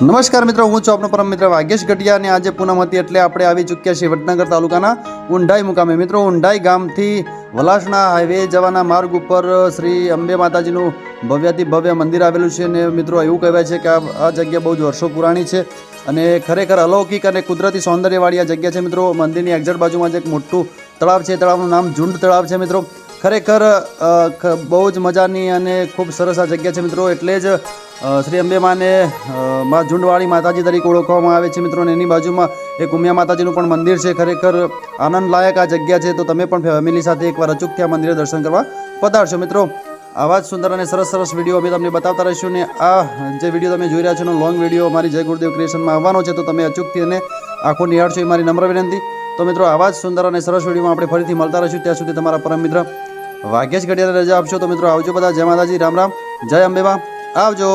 નમસ્કાર મિત્રો, હું છું આપનો પરમ મિત્ર વાગેશ ગઢિયા અને આજે પૂનમ હતી એટલે આપણે આવી ચૂક્યા છીએ વડનગર તાલુકાના ઉંડાઈ મુકામે। મિત્રો, ઉંડાઈ ગામથી વલાસણા હાઈવે જવાના માર્ગ ઉપર શ્રી અંબે માતાજીનું ભવ્યાતિ ભવ્ય મંદિર આવેલું છે અને મિત્રો એવું કહેવાય છે કે આ જગ્યા બહુ જ વર્ષો પુરાણી છે અને ખરેખર અલૌકિક અને કુદરતી સૌંદર્યવાળી આ જગ્યા છે। મિત્રો, મંદિરની એક્ઝેક્ટ બાજુમાં જ એક મોટું તળાવ છે, તળાવનું નામ ઝુંડ તળાવ છે। મિત્રો, ખરેખર બહુ જ મજાની અને ખૂબ સરસ આ જગ્યા છે મિત્રો, એટલે જ શ્રી અંબે માને માં ઝુંડવાળી માતાજી તરીકે ઓળખવામાં આવે છે મિત્રો। અને એની બાજુમાં એક ઉમિયા માતાજીનું પણ મંદિર છે। ખરેખર આનંદલાયક આ જગ્યા છે, તો તમે પણ ફેમિલી સાથે એકવાર અચૂકથી આ મંદિરે દર્શન કરવા પધારશો। મિત્રો, આવા જ સુંદર અને સરસ સરસ વિડીયો અમે તમને બતાવતા રહીશું ને આ જે વિડીયો તમે જોઈ રહ્યા છો એનો લોંગ વિડીયો મારી જય ગુરુદેવ ક્રિએશનમાં આવવાનો છે, તો તમે અચૂકથી અને આખો નિહાળશો એ મારી નમ્ર વિનંતી। તો મિત્રો, આવા જ સુંદર અને સરસ વિડીયોમાં આપણે ફરીથી મળતા રહીશું। ત્યાં સુધી તમારા પરમ મિત્ર વાગેશ ગઢિયાને રજા આપશો। તો મિત્રો આવજો બધા, જય માતાજી, રામ રામ, જય અંબેમાં, આવજો।